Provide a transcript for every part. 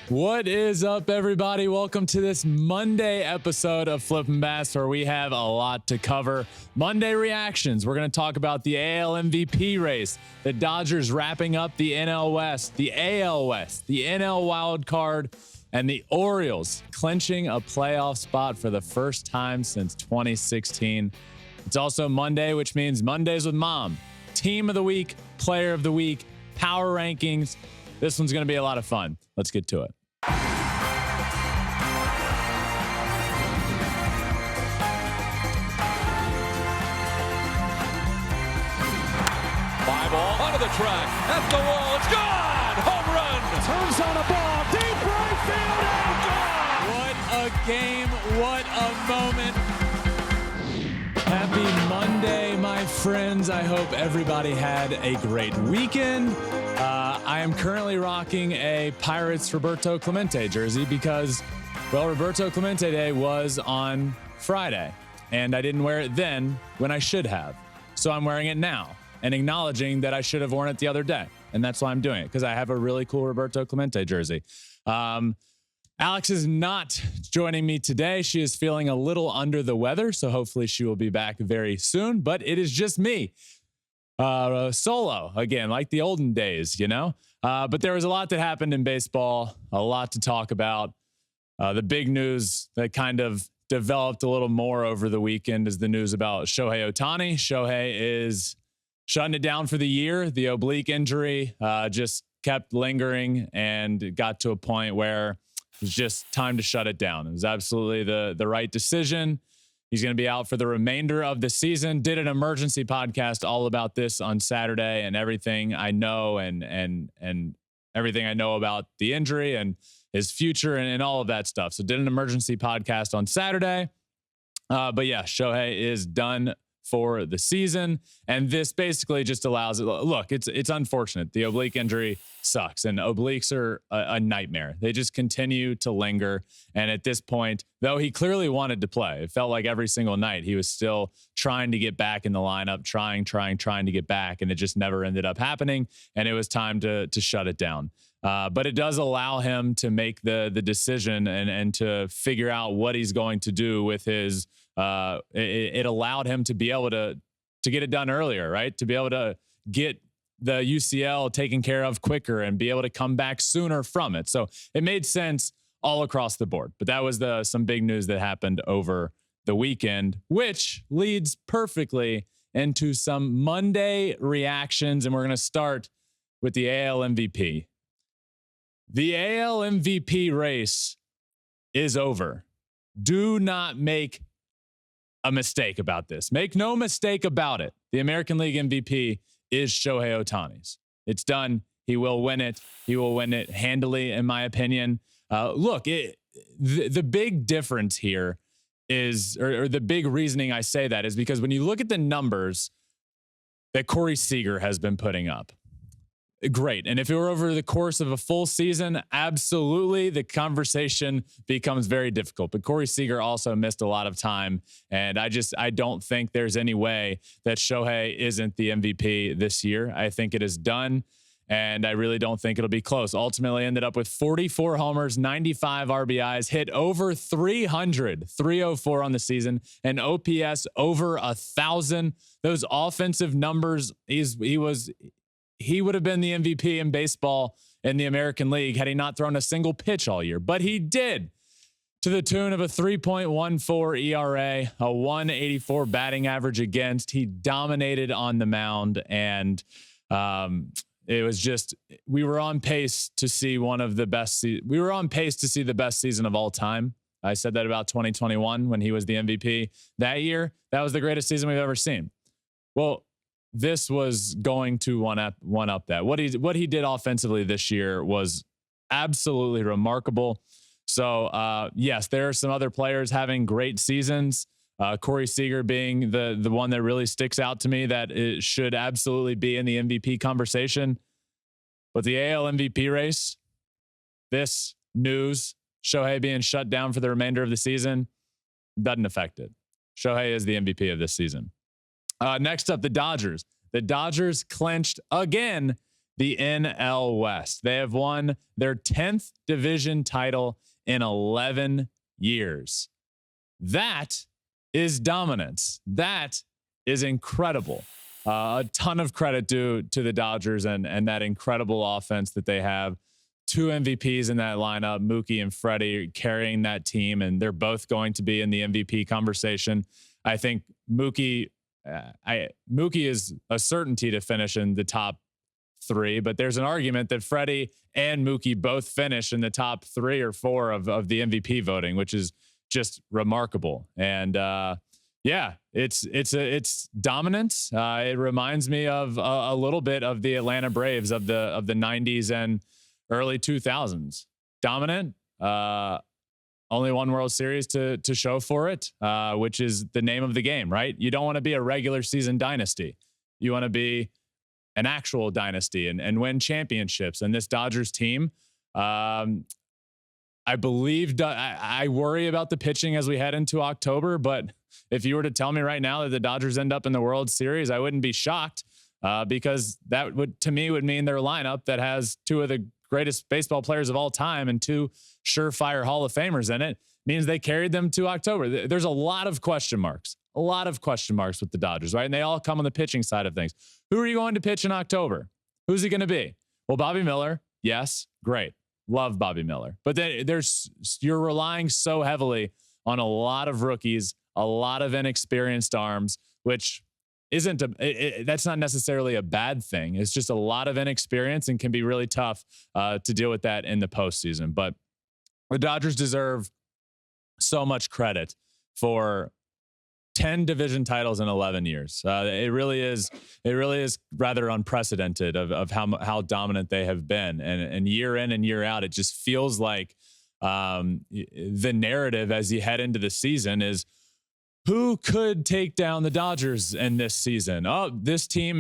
What is up, everybody? Welcome to this Monday episode of Flippin Bats, where we have a lot to cover. Monday reactions. We're going to talk about the AL MVP race, the Dodgers wrapping up the NL West, the AL West, the NL wild card, and the Orioles clinching a playoff spot for the first time since 2016. It's also Monday, which means Mondays with Mom. Team of the week, player of the week, power rankings. This one's going to be a lot of fun. Let's get to it. Fly ball onto the track, at the wall, it's gone! Home run! Turns on a ball, deep right field, and gone! What a game, what a moment. Happy Monday, my friends. I hope everybody had a great weekend. I am currently rocking a Pirates Roberto Clemente jersey because, well, Roberto Clemente Day was on Friday, and I didn't wear it then when I should have. So I'm wearing it now and acknowledging that I should have worn it the other day. And that's why I'm doing it, because I have a really cool Roberto Clemente jersey. Alex is not joining me today. She is feeling a little under the weather, so hopefully she will be back very soon. But it is just me. Solo again, like the olden days, you know. But there was a lot that happened in baseball, a lot to talk about. The big news that kind of developed a little more over the weekend is the news about Shohei Ohtani. Shohei is shutting it down for the year. The oblique injury just kept lingering and got to a point where it was just time to shut it down. It was absolutely the right decision. He's going to be out for the remainder of the season. Did an emergency podcast all about this on Saturday and everything I know and everything I know about the injury and his future and all of that stuff. So did an emergency podcast on Saturday. But yeah, Shohei is done for the season. And this basically just allows it. Look, it's unfortunate. The oblique injury sucks, and obliques are a nightmare. They just continue to linger. And at this point, though he clearly wanted to play, it felt like every single night he was still trying to get back in the lineup, trying to get back. And it just never ended up happening. And it was time to shut it down. But it does allow him to make the decision and to figure out what he's going to do with his. It allowed him to be able to get it done earlier, right? To be able to get the UCL taken care of quicker and be able to come back sooner from it. So it made sense all across the board. But that was some big news that happened over the weekend, which leads perfectly into some Monday reactions. And we're going to start with the AL MVP. The AL MVP race is over. Do not make a mistake about this. Make no mistake about it. The American League MVP is Shohei Ohtani's. It's done. He will win it. He will win it handily, in my opinion. Look, the big difference here is, or the big reasoning I say that is because when you look at the numbers that Corey Seager has been putting up, great. And if it were over the course of a full season, absolutely, the conversation becomes very difficult. But Corey Seager also missed a lot of time. And I don't think there's any way that Shohei isn't the MVP this year. I think it is done. And I really don't think it'll be close. Ultimately ended up with 44 homers, 95 RBIs, hit over 300, 304 on the season, and OPS over 1,000. Those offensive numbers, he would have been the MVP in baseball in the American League had he not thrown a single pitch all year. But he did, to the tune of a 3.14 ERA, a 184 batting average against. He dominated on the mound, and it was just, we were on pace to see the best season of all time. I said that about 2021 when he was the MVP that year. That was the greatest season we've ever seen. Well, this was going to one up that. What he did offensively this year was absolutely remarkable. So yes, there are some other players having great seasons. Corey Seager being the one that really sticks out to me, that it should absolutely be in the MVP conversation. But the AL MVP race, this news, Shohei being shut down for the remainder of the season, doesn't affect it. Shohei is the MVP of this season. Next up, the Dodgers. The Dodgers clinched again the NL West. They have won their 10th division title in 11 years. That is dominance. That is incredible. A ton of credit due to the Dodgers and that incredible offense that they have. 2 MVPs in that lineup, Mookie and Freddie carrying that team, and they're both going to be in the MVP conversation. I think Mookie is a certainty to finish in the top 3, but there's an argument that Freddie and Mookie both finish in the top 3 or 4 of the MVP voting, which is just remarkable. And it's dominance. It reminds me of a little bit of the Atlanta Braves of the 90s and early 2000s. Dominant. Only one World Series to show for it, which is the name of the game, right? You don't want to be a regular season dynasty. You want to be an actual dynasty and win championships. And this Dodgers team, I believe I worry about the pitching as we head into October, but if you were to tell me right now that the Dodgers end up in the World Series, I wouldn't be shocked because that would mean their lineup that has 2 of the greatest baseball players of all time and 2 surefire Hall of Famers in it means they carried them to October. There's a lot of question marks with the Dodgers, right? And they all come on the pitching side of things. Who are you going to pitch in October? Who's he going to be? Well, Bobby Miller. Yes. Great. Love Bobby Miller. But then you're relying so heavily on a lot of rookies, a lot of inexperienced arms, which isn't that's not necessarily a bad thing. It's just a lot of inexperience and can be really tough to deal with that in the postseason. But the Dodgers deserve so much credit for 10 division titles in 11 years. It really is rather unprecedented of how dominant they have been. And year in and year out, it just feels like the narrative as you head into the season is, who could take down the Dodgers in this season? Oh, this team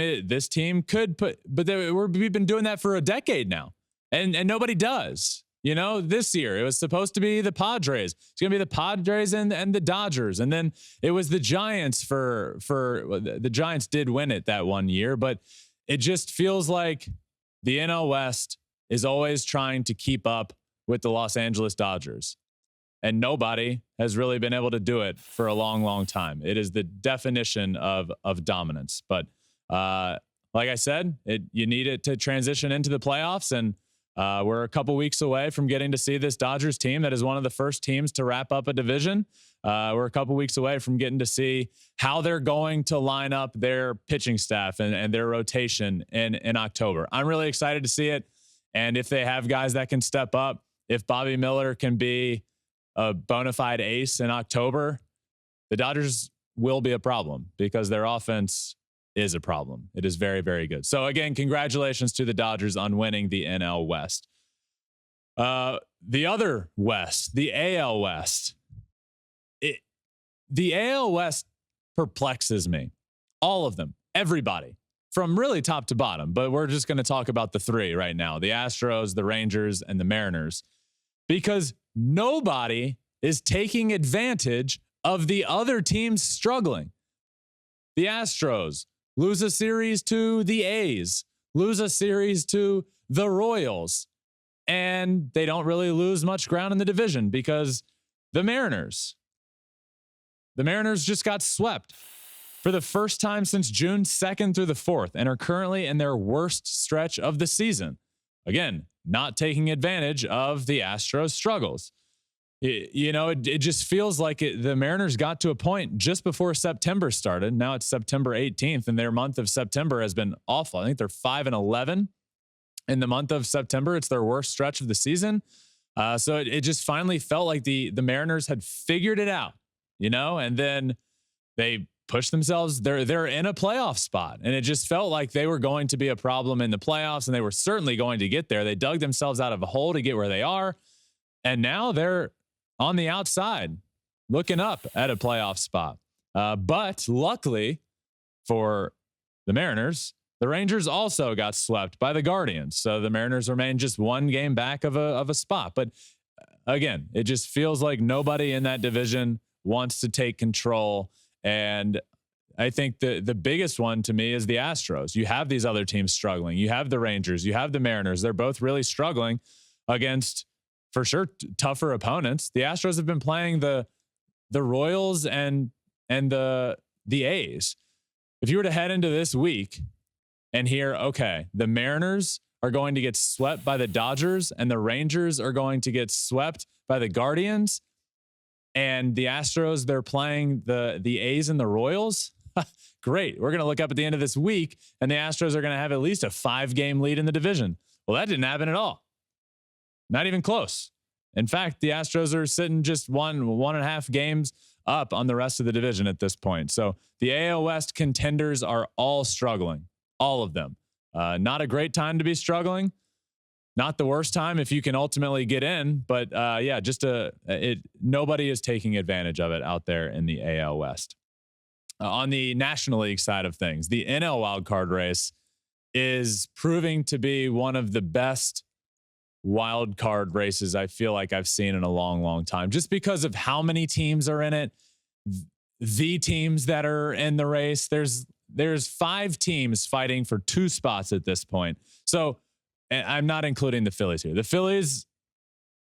could but we've been doing that for a decade now, and nobody does. You know, this year it was supposed to be the Padres. It's going to be the Padres and the Dodgers, and then it was the Giants for the Giants did win it that one year, but it just feels like the NL West is always trying to keep up with the Los Angeles Dodgers. And nobody has really been able to do it for a long, long time. It is the definition of dominance. But like I said, you need it to transition into the playoffs. And we're a couple weeks away from getting to see this Dodgers team that is one of the first teams to wrap up a division. We're a couple weeks away from getting to see how they're going to line up their pitching staff and their rotation in October. I'm really excited to see it. And if they have guys that can step up, if Bobby Miller can be a bona fide ace in October, the Dodgers will be a problem because their offense is a problem. It is very, very good. So again, congratulations to the Dodgers on winning the NL West. The other West, the AL West. The AL West perplexes me. All of them, everybody, from really top to bottom. But we're just going to talk about the 3 right now: the Astros, the Rangers, and the Mariners, because nobody is taking advantage of the other teams struggling. The Astros lose a series to the A's, lose a series to the Royals, and they don't really lose much ground in the division because the Mariners just got swept for the first time since June 2nd through the 4th and are currently in their worst stretch of the season. Again, not taking advantage of the Astros struggles. It just feels like the Mariners got to a point just before September started. Now it's September 18th, and their month of September has been awful. I think they're 5-11 in the month of September. It's their worst stretch of the season. So it just finally felt like the Mariners had figured it out, and then they pushed themselves. They're in a playoff spot, and it just felt like they were going to be a problem in the playoffs, and they were certainly going to get there. They dug themselves out of a hole to get where they are, and now they're on the outside looking up at a playoff spot. But luckily for the Mariners, the Rangers also got swept by the Guardians. So the Mariners remain just one game back of a spot. But again, it just feels like nobody in that division wants to take control. And I think the biggest one to me is the Astros. You have these other teams struggling. You have the Rangers. You have the Mariners. They're both really struggling against, for sure, tougher opponents. The Astros have been playing the Royals and the A's. If you were to head into this week and hear, okay, the Mariners are going to get swept by the Dodgers and the Rangers are going to get swept by the Guardians, and the Astros, they're playing the A's and the Royals. Great. We're going to look up at the end of this week, and the Astros are going to have at least a 5-game lead in the division. Well, that didn't happen at all. Not even close. In fact, the Astros are sitting just 1.5 games up on the rest of the division at this point. So the AL West contenders are all struggling, all of them. Not a great time to be struggling. Not the worst time if you can ultimately get in, but yeah, nobody is taking advantage of it out there in the AL West. On the National League side of things, the NL wildcard race is proving to be one of the best wildcard races I feel like I've seen in a long, long time, just because of how many teams are in it. The teams that are in the race, there's 5 teams fighting for 2 spots at this point. So I'm not including the Phillies here. The Phillies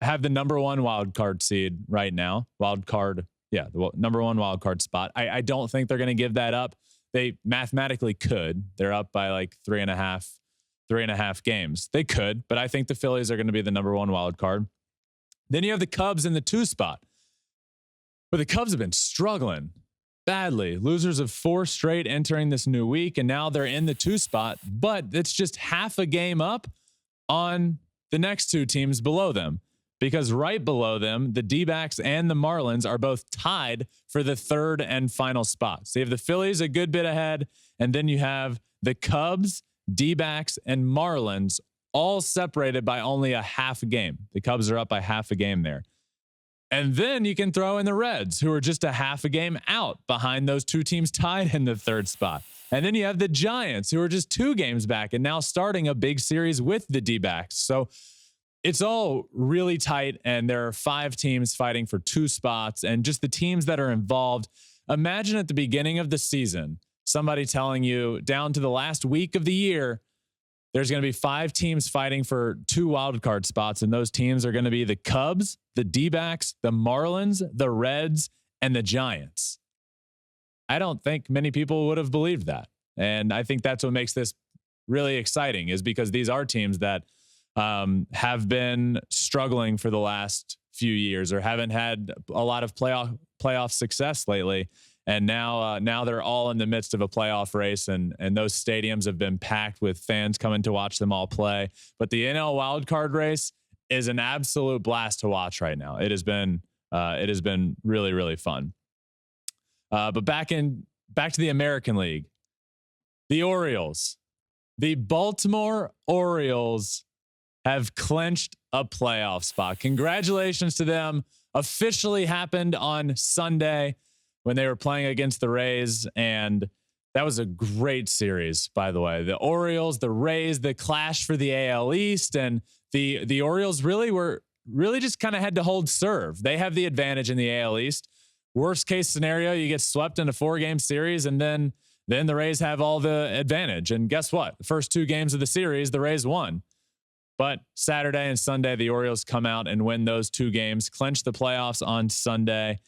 have the number 1 wild card seed right now. The number 1 wild card spot. I don't think they're going to give that up. They mathematically could. They're up by like 3.5 games. They could, but I think the Phillies are going to be the number 1 wild card. Then you have the Cubs in the 2 spot. But the Cubs have been struggling badly. Losers of 4 straight entering this new week, and now they're in the 2 spot, but it's just half a game up on the next 2 teams below them, because right below them, the D-backs and the Marlins are both tied for the 3rd and final spot. So you have the Phillies a good bit ahead, and then you have the Cubs, D-backs, and Marlins all separated by only a half a game. The Cubs are up by half a game there. And then you can throw in the Reds, who are just a half a game out behind those 2 teams tied in the 3rd spot. And then you have the Giants, who are just 2 games back and now starting a big series with the D-backs. So it's all really tight, and there are 5 teams fighting for 2 spots, and just the teams that are involved. Imagine at the beginning of the season, somebody telling you down to the last week of the year, there's going to be 5 teams fighting for 2 wildcard spots, and those teams are going to be the Cubs, the D-backs, the Marlins, the Reds, and the Giants. I don't think many people would have believed that. And I think that's what makes this really exciting, is because these are teams that have been struggling for the last few years or haven't had a lot of playoff success lately. And now they're all in the midst of a playoff race, and those stadiums have been packed with fans coming to watch them all play. But the NL wildcard race is an absolute blast to watch right now. It has been really, really fun. But back to the American League, the Orioles, the Baltimore Orioles have clinched a playoff spot. Congratulations to them. Officially happened on Sunday when they were playing against the Rays, and that was a great series, by the way. The Orioles, the Rays, the clash for the AL East, and the Orioles really just kind of had to hold serve. They have the advantage in the AL East. Worst case scenario, you get swept in a 4-game series, and then the Rays have all the advantage. And guess what? The first 2 games of the series, the Rays won. But Saturday and Sunday, the Orioles come out and win those 2 games, clinch the playoffs on Sunday.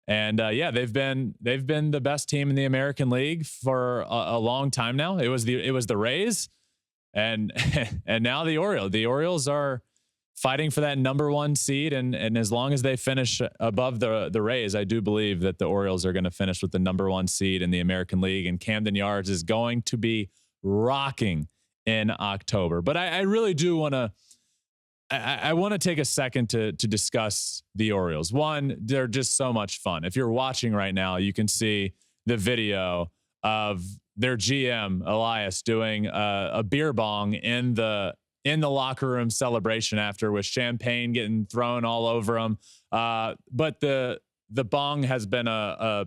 And yeah, they've been the best team in the American League for a long time now. It was the Rays, and now the Orioles. The Orioles are fighting for that number 1 seed, and as long as they finish above the Rays, I do believe that the Orioles are going to finish with the number 1 seed in the American League, and Camden Yards is going to be rocking in October. But I really do want to. I want to take a second to discuss the Orioles. One, they're just so much fun. If you're watching right now, you can see the video of their GM Elias doing a beer bong in the locker room celebration after, with champagne getting thrown all over him. But the bong has been a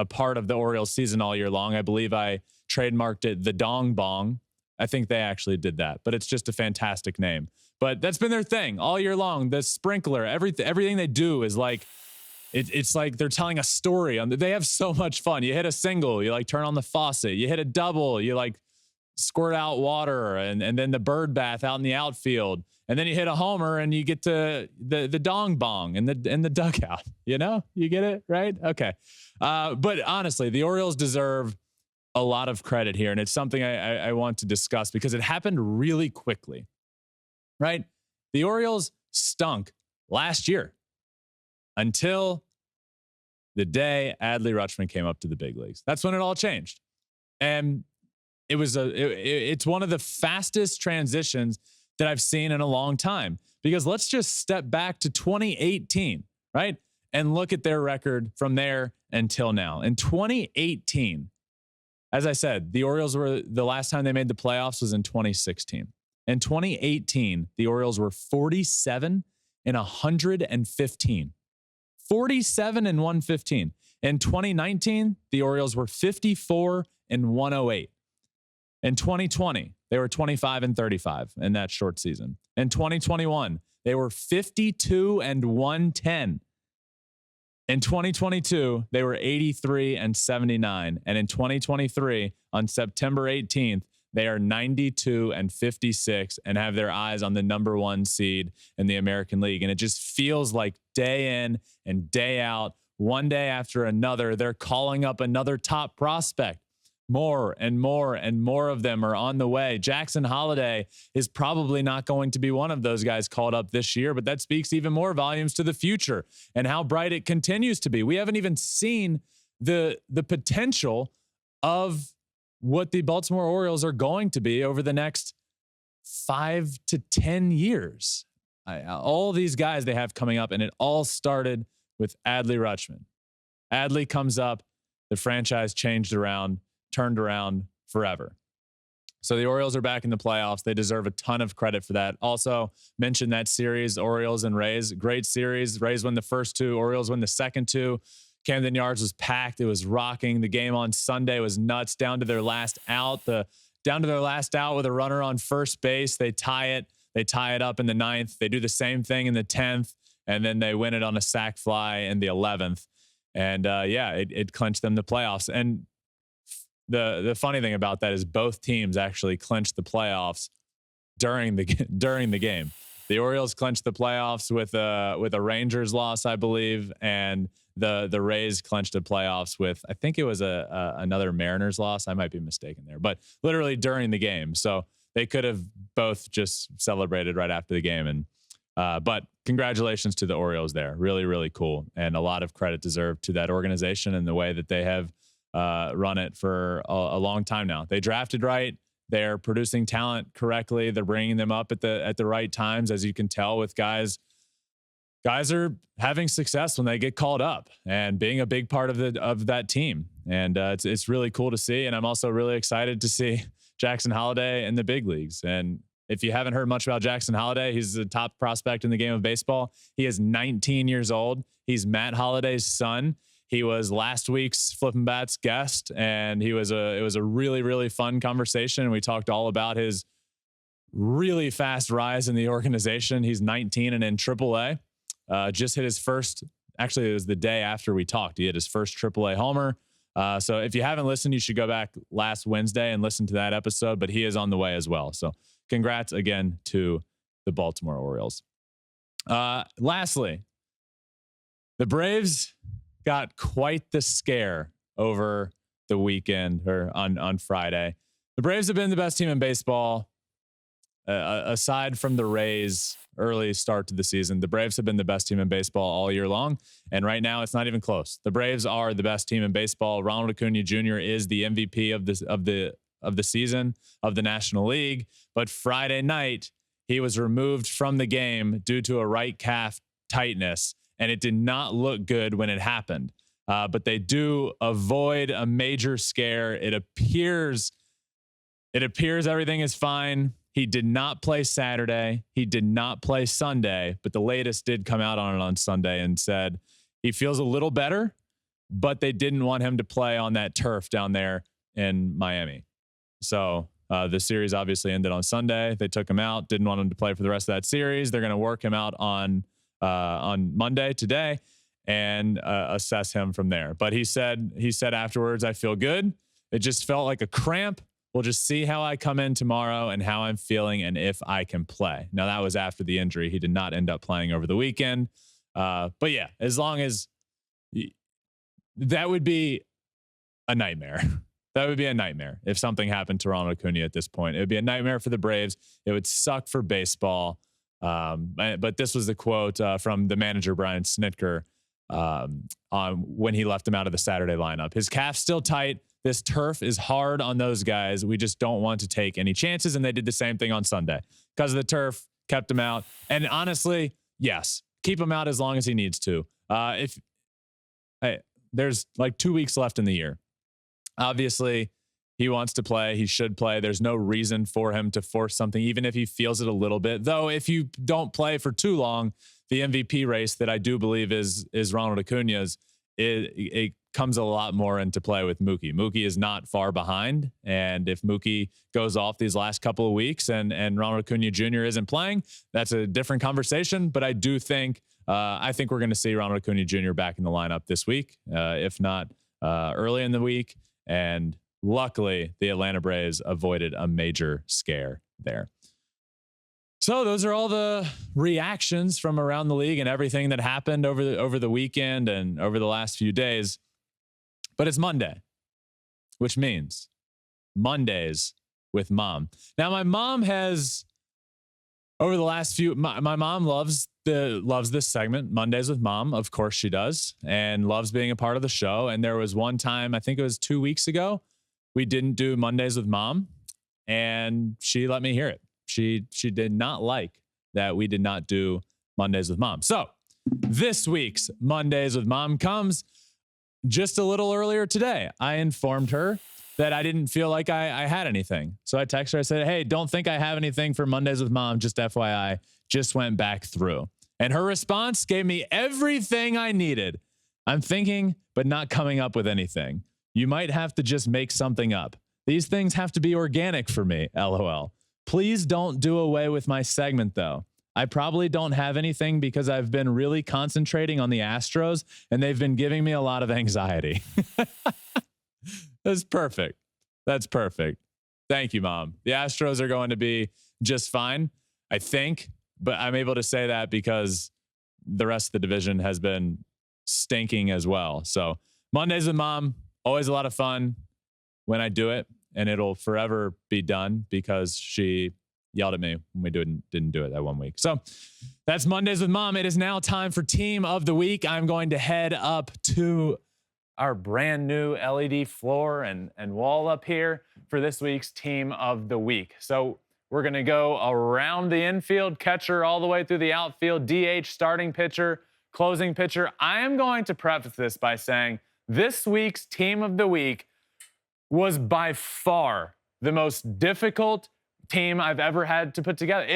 part of the Orioles season all year long. I believe I trademarked it the Dong Bong. I think they actually did that, but it's just a fantastic name. But that's been their thing all year long. The sprinkler, everything they do is like It's like they're telling a story. They have so much fun. You hit a single, you like turn on the faucet. You hit a double, you like squirt out water, and then the bird bath out in the outfield. And then you hit a homer and you get to the dong bong and the dugout. You know, you get it, right? Okay. But honestly, the Orioles deserve a lot of credit here. And it's something I want to discuss because it happened really quickly, right? The Orioles stunk last year until the day Adley Rutschman came up to the big leagues. That's when it all changed. And it's one of the fastest transitions that I've seen in a long time, because let's just step back to 2018, right? And look at their record from there until now. In 2018, as I said, the Orioles the last time they made the playoffs was in 2016. In 2018, the Orioles were 47 and 115. 47 and 115. In 2019, the Orioles were 54 and 108. In 2020, they were 25 and 35 in that short season. In 2021, they were 52 and 110. In 2022, they were 83 and 79. And in 2023, on September 18th, they are 92 and 56 and have their eyes on the number 1 seed in the American League. And it just feels like day in and day out, one day after another, they're calling up another top prospect. More and more and more of them are on the way. Jackson Holliday is probably not going to be one of those guys called up this year, but that speaks even more volumes to the future and how bright it continues to be. We haven't even seen the potential of what the Baltimore Orioles are going to be over the next 5 to 10 years. All these guys they have coming up, and it all started with Adley Rutschman. Adley comes up, the franchise turned around forever. So the Orioles are back in the playoffs. They deserve a ton of credit for that. Also, mentioned that series, Orioles and Rays. Great series. Rays win the first 2. Orioles win the second 2. Camden Yards was packed. It was rocking. The game on Sunday was nuts down to their last out. Down to their last out with a runner on first base. They tie it. They tie it up in the 9th. They do the same thing in the 10th, and then they win it on a sac fly in the 11th. And it clinched them the playoffs. And the funny thing about that is both teams actually clinched the playoffs during the game. The Orioles clinched the playoffs with a Rangers loss, I believe, and the Rays clinched the playoffs with, I think it was another Mariners loss. I might be mistaken there, but literally during the game. So they could have both just celebrated right after the game. And but congratulations to the Orioles there. Really, really cool, and a lot of credit deserved to that organization and the way that they have run it for a long time now. They drafted right. They're producing talent correctly. They're bringing them up at the right times, as you can tell with guys. Guys are having success when they get called up and being a big part of that team. And it's really cool to see. And I'm also really excited to see Jackson Holliday in the big leagues. And if you haven't heard much about Jackson Holliday, he's the top prospect in the game of baseball. He is 19 years old. He's Matt Holliday's son. He was last week's Flippin Bats guest, and it was a really, really fun conversation. We talked all about his really fast rise in the organization. He's 19 and in AAA. Just hit his first, actually it was the day after we talked, he hit his first AAA homer. So if you haven't listened, you should go back last Wednesday and listen to that episode, but he is on the way as well. So congrats again to the Baltimore Orioles. Lastly, the Braves got quite the scare over the weekend, or on Friday. The Braves have been the best team in baseball, aside from the Rays' early start to the season. The Braves have been the best team in baseball all year long, and right now it's not even close. The Braves are the best team in baseball. Ronald Acuna Jr. is the MVP of the season of the National League, but Friday night he was removed from the game due to a right calf tightness, and it did not look good when it happened. But they do avoid a major scare. It appears everything is fine. He did not play Saturday. He did not play Sunday, but the latest did come out on it on Sunday and said he feels a little better, but they didn't want him to play on that turf down there in Miami. So the series obviously ended on Sunday. They took him out, didn't want him to play for the rest of that series. They're going to work him out on Monday today. and assess him from there. But he said afterwards, I feel good. It just felt like a cramp. We'll just see how I come in tomorrow and how I'm feeling and if I can play. Now, that was after the injury. He did not end up playing over the weekend. But yeah, as long as that would be a nightmare. That would be a nightmare if something happened to Ronald Acuna at this point. It would be a nightmare for the Braves. It would suck for baseball. But this was the quote from the manager, Brian Snitker, on when he left him out of the Saturday lineup. His calf's still tight. This turf is hard on those guys. We just don't want to take any chances. And they did the same thing on Sunday because of the turf, kept him out. And honestly, yes, keep him out as long as he needs to. There's like 2 weeks left in the year. Obviously, he wants to play. He should play. There's no reason for him to force something, even if he feels it a little bit. Though, if you don't play for too long, the MVP race that I do believe is Ronald Acuna's, it comes a lot more into play with Mookie. Mookie is not far behind. And if Mookie goes off these last couple of weeks and Ronald Acuna Jr. isn't playing, that's a different conversation. But I do think, I think we're going to see Ronald Acuna Jr. back in the lineup this week, if not early in the week. And luckily, the Atlanta Braves avoided a major scare there. So those are all the reactions from around the league and everything that happened over the weekend and over the last few days. But it's Monday, which means Mondays with Mom. Now, my mom has, over the last few, my mom loves this segment, Mondays with Mom. Of course she does, and loves being a part of the show. And there was one time, I think it was 2 weeks ago, we didn't do Mondays with Mom, and she let me hear it. She did not like that we did not do Mondays with Mom. So this week's Mondays with Mom comes just a little earlier today. I informed her that I didn't feel like I had anything. So I texted her, I said, hey, don't think I have anything for Mondays with Mom, just FYI, just went back through. And her response gave me everything I needed. I'm thinking, but not coming up with anything. You might have to just make something up. These things have to be organic for me, LOL. Please don't do away with my segment, though. I probably don't have anything because I've been really concentrating on the Astros, and they've been giving me a lot of anxiety. That's perfect. That's perfect. Thank you, Mom. The Astros are going to be just fine, I think, but I'm able to say that because the rest of the division has been stinking as well. So Mondays with Mom, always a lot of fun when I do it, and it'll forever be done because she yelled at me when we didn't do it that 1 week. So that's Mondays with Mom. It is now time for Team of the Week. I'm going to head up to our brand new LED floor and wall up here for this week's Team of the Week. So we're going to go around the infield, catcher all the way through the outfield, DH, starting pitcher, closing pitcher. I am going to preface this by saying this week's Team of the Week was by far the most difficult team I've ever had to put together.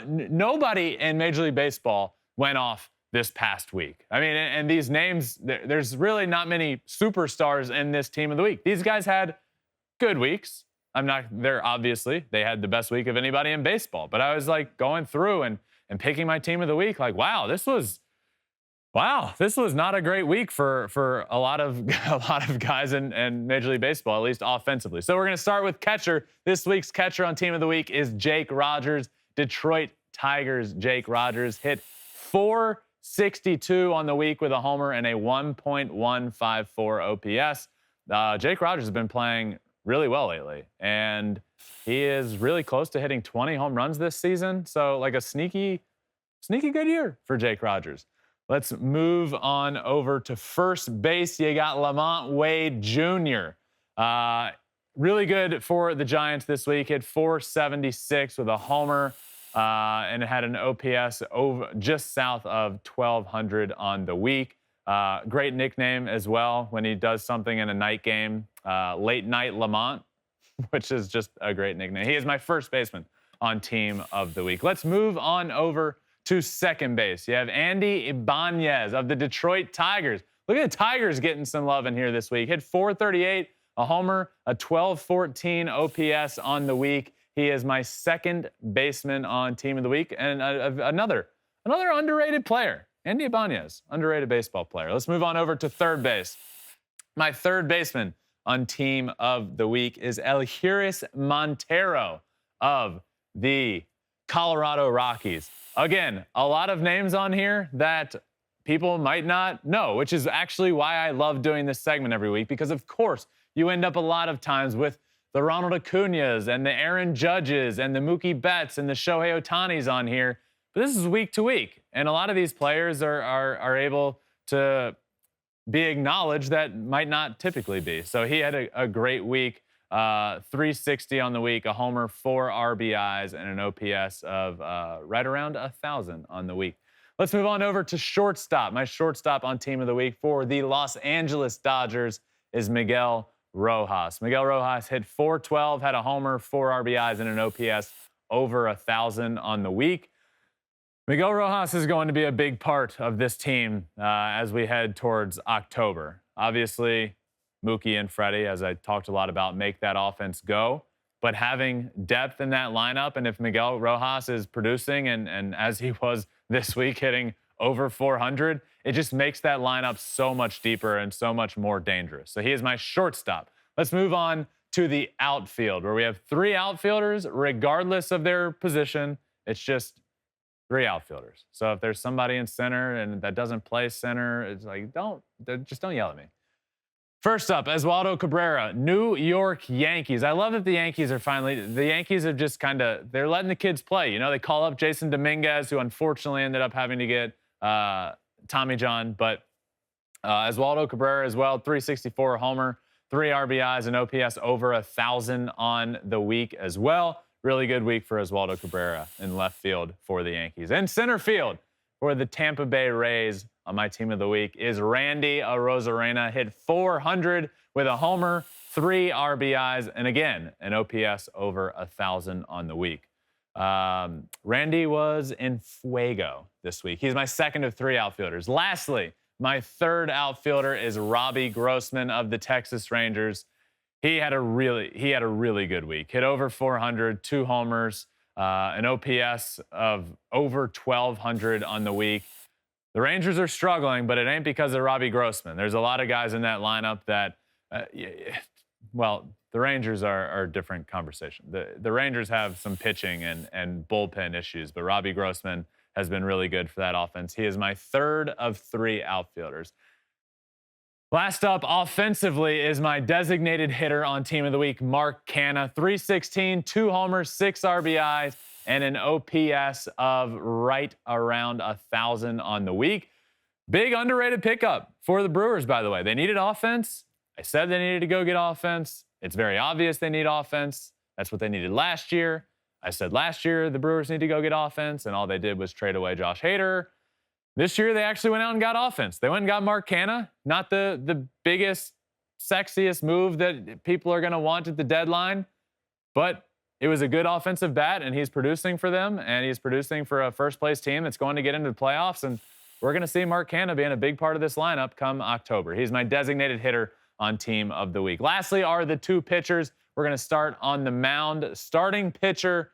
Nobody in Major League Baseball went off this past week. I mean, and these names, there's really not many superstars in this Team of the Week. These guys had good weeks. Obviously, they had the best week of anybody in baseball. But I was like going through and picking my Team of the Week, like, wow, this was not a great week for a lot of guys in Major League Baseball, at least offensively. So we're going to start with catcher. This week's catcher on Team of the Week is Jake Rogers. Detroit Tigers Jake Rogers hit .462 on the week with a homer and a 1.154 OPS. Jake Rogers has been playing really well lately, and he is really close to hitting 20 home runs this season. So like a sneaky good year for Jake Rogers. Let's move on over to first base. You got Lamont Wade Jr. Really good for the Giants this week. Hit .476 with a homer, and it had an OPS just south of 1,200 on the week. Great nickname as well when he does something in a night game. Late Night Lamont, which is just a great nickname. He is my first baseman on Team of the Week. Let's move on over to second base. You have Andy Ibanez of the Detroit Tigers. Look at the Tigers getting some love in here this week. Hit .438, a homer, a 1214 OPS on the week. He is my second baseman on Team of the Week, and another underrated player. Andy Ibanez, underrated baseball player. Let's move on over to third base. My third baseman on team of the week is Eleuteris Montero of the Colorado Rockies. Again, a lot of names on here that people might not know, which is actually why I love doing this segment every week, because of course you end up a lot of times with the Ronald Acuñas and the Aaron Judges and the Mookie Betts and the Shohei Ohtanis on here. But this is week to week, and a lot of these players are able to be acknowledged that might not typically be. So he had a great week, 360 on the week, a homer, 4 RBIs, and an OPS of right around 1,000 on the week. Let's move on over to shortstop. My shortstop on team of the week for the Los Angeles Dodgers is Miguel Rojas. Miguel Rojas hit .412, had a homer, 4 RBIs, and an OPS over 1,000 on the week. Miguel Rojas is going to be a big part of this team as we head towards October. Obviously, Mookie and Freddie, as I talked a lot about, make that offense go. But having depth in that lineup, and if Miguel Rojas is producing, and as he was this week, hitting over 400, it just makes that lineup so much deeper and so much more dangerous. So he is my shortstop. Let's move on to the outfield, where we have 3 outfielders, regardless of their position. It's just 3 outfielders. So if there's somebody in center and that doesn't play center, it's like, just don't yell at me. First up, Oswaldo Cabrera, New York Yankees. I love that the Yankees have just they're letting the kids play. You know, they call up Jason Dominguez, who unfortunately ended up having to get Tommy John, but Oswaldo Cabrera as well, 364 homer, 3 RBIs, and OPS over 1,000 on the week as well. Really good week for Oswaldo Cabrera in left field for the Yankees. And center field for the Tampa Bay Rays on my team of the week is Randy Arozarena. Hit .400 with a homer, 3 RBIs, and again, an OPS over 1,000 on the week. Randy was in fuego this week. He's my second of 3 outfielders. Lastly, my third outfielder is Robbie Grossman of the Texas Rangers. He had a really good week. Hit over 400, 2 homers, an OPS of over 1,200 on the week. The Rangers are struggling, but it ain't because of Robbie Grossman. There's a lot of guys in that lineup that, the Rangers are a different conversation. The Rangers have some pitching and bullpen issues, but Robbie Grossman has been really good for that offense. He is my third of 3 outfielders. Last up, offensively, is my designated hitter on team of the week, Mark Canha. 316, 2 homers, 6 RBIs, and an OPS of right around 1,000 on the week. Big underrated pickup for the Brewers, by the way. They needed offense. I said they needed to go get offense. It's very obvious they need offense. That's what they needed last year. I said last year the Brewers need to go get offense, and all they did was trade away Josh Hader. This year, they actually went out and got offense. They went and got Mark Canha, not the biggest, sexiest move that people are going to want at the deadline, but it was a good offensive bat, and he's producing for them, and he's producing for a first-place team that's going to get into the playoffs, and we're going to see Mark Canha being a big part of this lineup come October. He's my designated hitter on team of the week. Lastly are the 2 pitchers. We're going to start on the mound. Starting pitcher,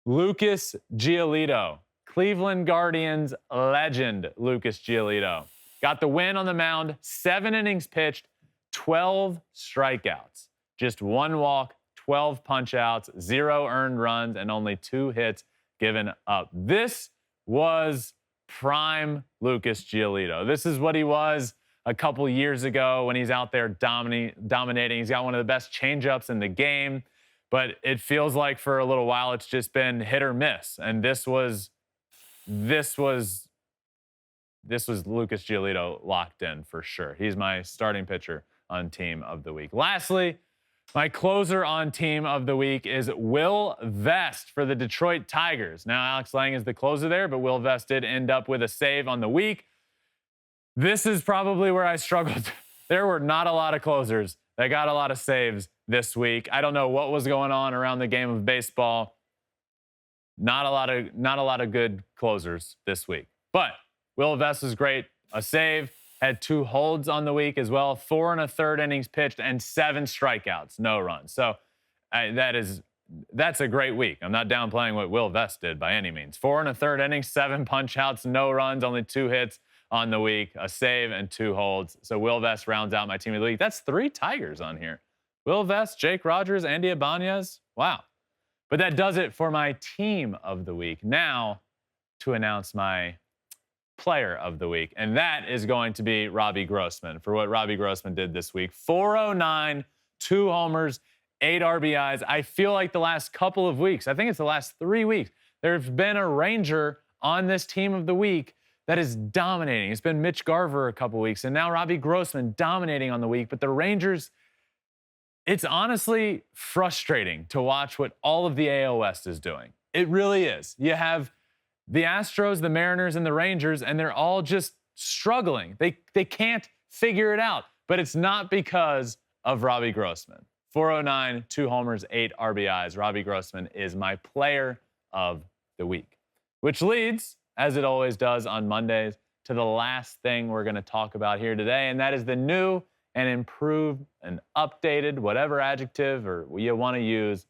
Lucas Giolito. Cleveland Guardians legend Lucas Giolito. Got the win on the mound, 7 innings pitched, 12 strikeouts. Just 1 walk, 12 punch-outs, 0 earned runs, and only 2 hits given up. This was prime Lucas Giolito. This is what he was a couple years ago when he's out there dominating. He's got one of the best changeups in the game, but it feels like for a little while it's just been hit or miss, and this was Lucas Giolito locked in for sure. He's my starting pitcher on team of the week. Lastly, my closer on team of the week is Will Vest for the Detroit Tigers. Now, Alex Lang is the closer there, but Will Vest did end up with a save on the week. This is probably where I struggled. There were not a lot of closers that got a lot of saves this week. I don't know what was going on around the game of baseball. Not a lot of good closers this week. But Will Vest is great. A save, had 2 holds on the week as well. 4 1/3 innings pitched and 7 strikeouts, no runs. So that is that's a great week. I'm not downplaying what Will Vest did by any means. 4 1/3 innings, 7 punch outs, no runs, only 2 hits on the week, a save and 2 holds. So Will Vest rounds out my team of the week. That's 3 Tigers on here. Will Vest, Jake Rogers, Andy Ibanez. Wow. But that does it for my team of the week. Now to announce my player of the week, and that is going to be Robbie Grossman for what Robbie Grossman did this week. 409, 2 homers, 8 RBIs. I feel like the last couple of weeks, I think it's the last 3 weeks, there's been a Ranger on this team of the week that is dominating. It's been Mitch Garver a couple weeks, and now Robbie Grossman dominating on the week. But the Rangers, it's honestly frustrating to watch what all of the AL West is doing. It really is. You have the Astros, the Mariners, and the Rangers, and they're all just struggling. They can't figure it out. But it's not because of Robbie Grossman. 409, 2 homers, 8 RBIs. Robbie Grossman is my player of the week, which leads, as it always does on Mondays, to the last thing we're going to talk about here today, and that is the new and improved and updated, whatever adjective or you want to use,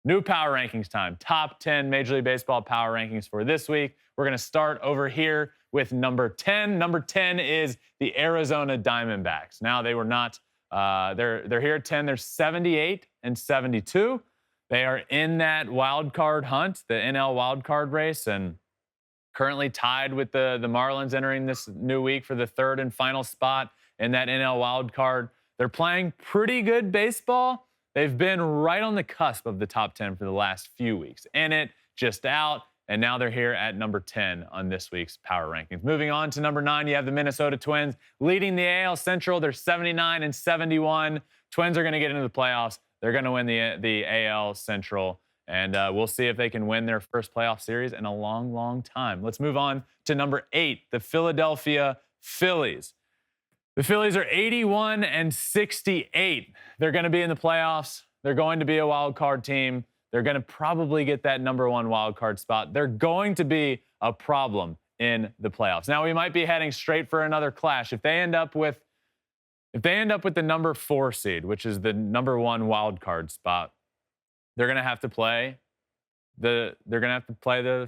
new power rankings time. Top 10 Major League Baseball power rankings for this week. We're going to start over here with number 10. Number 10 is the Arizona Diamondbacks. Now, they were not, they're here at 10. They're 78 and 72. They are in that wild card hunt, the NL wild card race, and currently tied with the Marlins entering this new week for the 3rd and final spot in that NL wild card. They're playing pretty good baseball. They've been right on the cusp of the top 10 for the last few weeks. In it, just out, and now they're here at number 10 on this week's power rankings. Moving on to number 9, you have the Minnesota Twins leading the AL Central. They're 79 and 71. Twins are going to get into the playoffs. They're going to win the AL Central, and we'll see if they can win their first playoff series in a long, long time. Let's move on to number 8, the Philadelphia Phillies. The Phillies are 81 and 68. They're going to be in the playoffs. They're going to be a wild card team. They're going to probably get that number 1 wild card spot. They're going to be a problem in the playoffs. Now, we might be heading straight for another clash. If they end up with the number 4 seed, which is the number 1 wild card spot, they're going to have to play the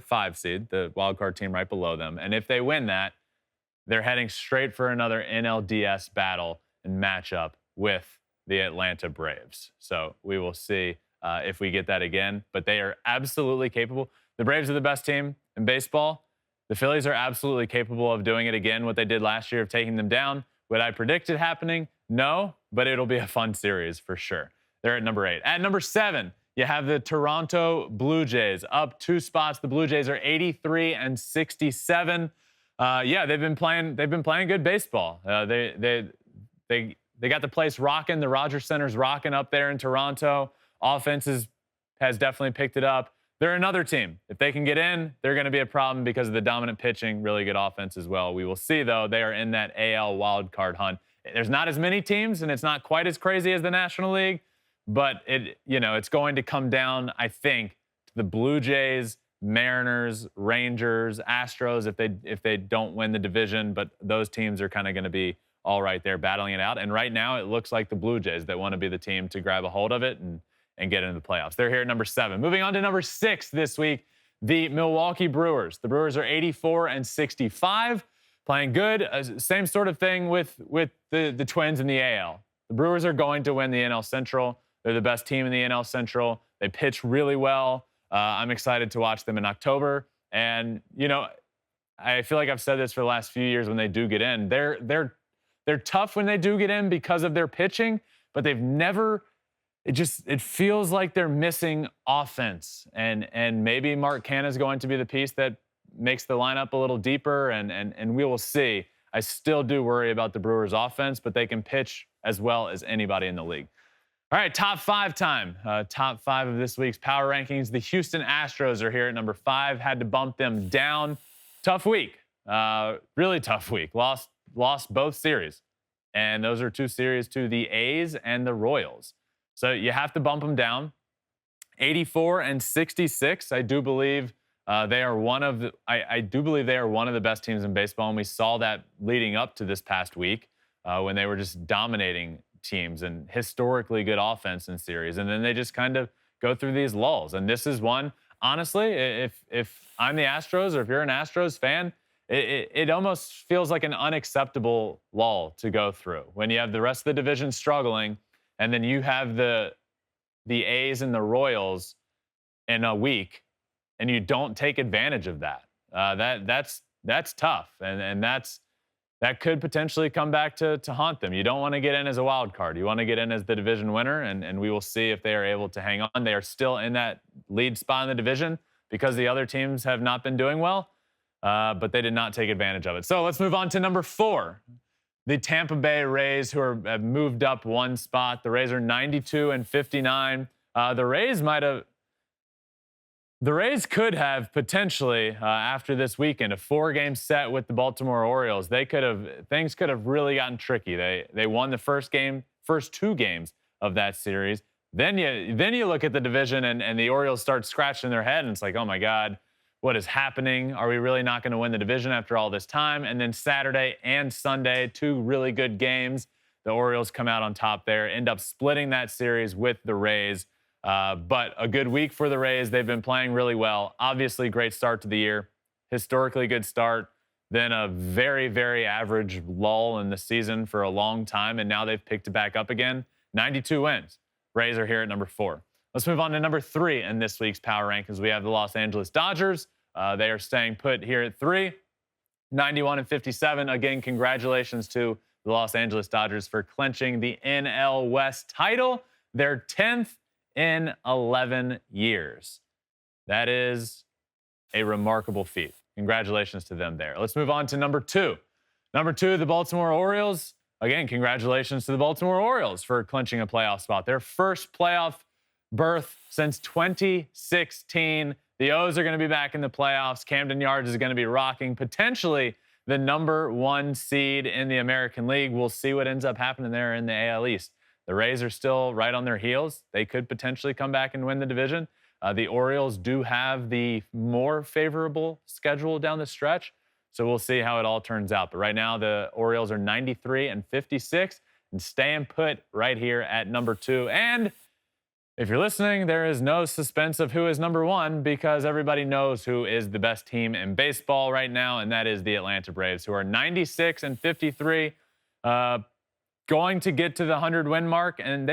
5 seed, the wild card team right below them. And if they win that, they're heading straight for another NLDS battle and matchup with the Atlanta Braves. So we will see if we get that again. But they are absolutely capable. The Braves are the best team in baseball. The Phillies are absolutely capable of doing it again, what they did last year of taking them down. Would I predict it happening? No, but it'll be a fun series for sure. They're at number 8. At number 7, you have the Toronto Blue Jays up 2 spots. The Blue Jays are 83 and 67. Yeah, they've been playing good baseball. They got the place rocking. The Rogers Center's rocking up there in Toronto. Offense has definitely picked it up. They're another team. If they can get in, they're going to be a problem because of the dominant pitching, really good offense as well. We will see, though. They are in that AL wildcard hunt. There's not as many teams, and it's not quite as crazy as the National League, but it's going to come down, I think, to the Blue Jays, Mariners, Rangers, Astros if they don't win the division, but those teams are kind of going to be all right there battling it out. And right now it looks like the Blue Jays that want to be the team to grab a hold of it and get into the playoffs. They're here at number 7. Moving on to number 6 this week, the Milwaukee Brewers. The Brewers are 84 and 65, playing good. Same sort of thing with the Twins in the AL. The Brewers are going to win the NL Central. They're the best team in the NL Central. They pitch really well. I'm excited to watch them in October. And, I feel like I've said this for the last few years when they do get in. They're tough when they do get in because of their pitching, but they've never – it feels like they're missing offense. And maybe Mark Canha is going to be the piece that makes the lineup a little deeper, and we will see. I still do worry about the Brewers' offense, but they can pitch as well as anybody in the league. All right, top 5 time. Top 5 of this week's power rankings. The Houston Astros are here at number 5. Had to bump them down. Tough week. Really tough week. Lost both series. And those are 2 series to the A's and the Royals. So you have to bump them down. 84 and 66. I do believe they are one of the best teams in baseball, and we saw that leading up to this past week when they were just dominating teams and historically good offense in series, and then they just kind of go through these lulls. And this is one, honestly, if I'm the Astros or if you're an Astros fan, it almost feels like an unacceptable lull to go through when you have the rest of the division struggling, and then you have the A's and the Royals in a week, and you don't take advantage of that. That's tough, and that could potentially come back to haunt them. You don't want to get in as a wild card. You want to get in as the division winner, and we will see if they are able to hang on. They are still in that lead spot in the division because the other teams have not been doing well, but they did not take advantage of it. So let's move on to number 4. The Tampa Bay Rays, who have moved up one spot. The Rays are 92-59. The Rays could have potentially, after this weekend, a 4-game set with the Baltimore Orioles. Things could have really gotten tricky. They won the first 2 games of that series. Then you look at the division and the Orioles start scratching their head, and it's like, oh my God, what is happening? Are we really not going to win the division after all this time? And then Saturday and Sunday, 2 really good games. The Orioles come out on top there, end up splitting that series with the Rays. But a good week for the Rays. They've been playing really well. Obviously, great start to the year. Historically good start. Then a very, very average lull in the season for a long time. And now they've picked it back up again. 92 wins. Rays are here at number 4. Let's move on to number 3 in this week's Power Rankings. We have the Los Angeles Dodgers. They are staying put here at 3, 91-57. Again, congratulations to the Los Angeles Dodgers for clinching the NL West title, their 10th in 11 years. That is a remarkable feat. Congratulations to them there. Let's move on to number 2. Number 2, the Baltimore Orioles. Again, congratulations to the Baltimore Orioles for clinching a playoff spot. Their first playoff berth since 2016. The O's are going to be back in the playoffs. Camden Yards is going to be rocking, potentially the number 1 seed in the American League. We'll see what ends up happening there in the AL East. The Rays are still right on their heels. They could potentially come back and win the division. The Orioles do have the more favorable schedule down the stretch, so we'll see how it all turns out. But right now, the Orioles are 93-56 and staying put right here at number 2. And if you're listening, there is no suspense of who is number 1 because everybody knows who is the best team in baseball right now, and that is the Atlanta Braves, who are 96-53, going to get to the 100-win mark, and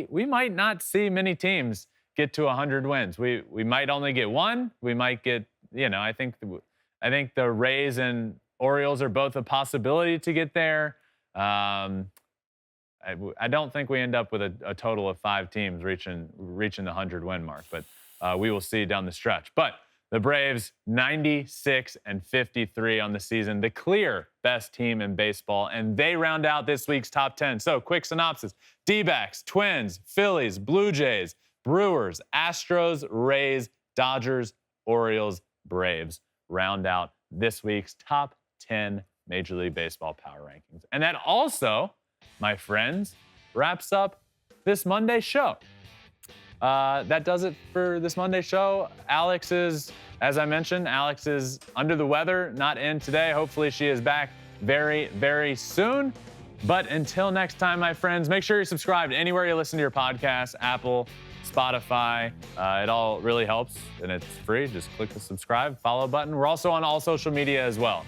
we might not see many teams get to 100 wins. We might only get 1. We might get, I think the Rays and Orioles are both a possibility to get there. I don't think we end up with a total of 5 teams reaching the 100-win mark, but we will see down the stretch. But the Braves, 96-53 on the season, the clear best team in baseball, and they round out this week's top 10. So, quick synopsis: D-backs, Twins, Phillies, Blue Jays, Brewers, Astros, Rays, Dodgers, Orioles, Braves round out this week's top 10 Major League Baseball Power Rankings. And that also, my friends, wraps up this Monday show. That does it for this Monday show. As I mentioned, Alex is under the weather, not in today. Hopefully she is back very, very soon. But until next time, my friends, make sure you're subscribed anywhere you listen to your podcast, Apple, Spotify. It all really helps, and it's free. Just click the subscribe, follow button. We're also on all social media as well.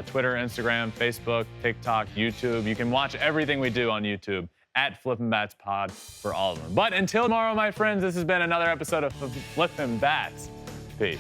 Twitter, Instagram, Facebook, TikTok, YouTube. You can watch everything we do on YouTube at Flippin Bats Pod for all of them. But until tomorrow, my friends, this has been another episode of Flippin Bats. Peace.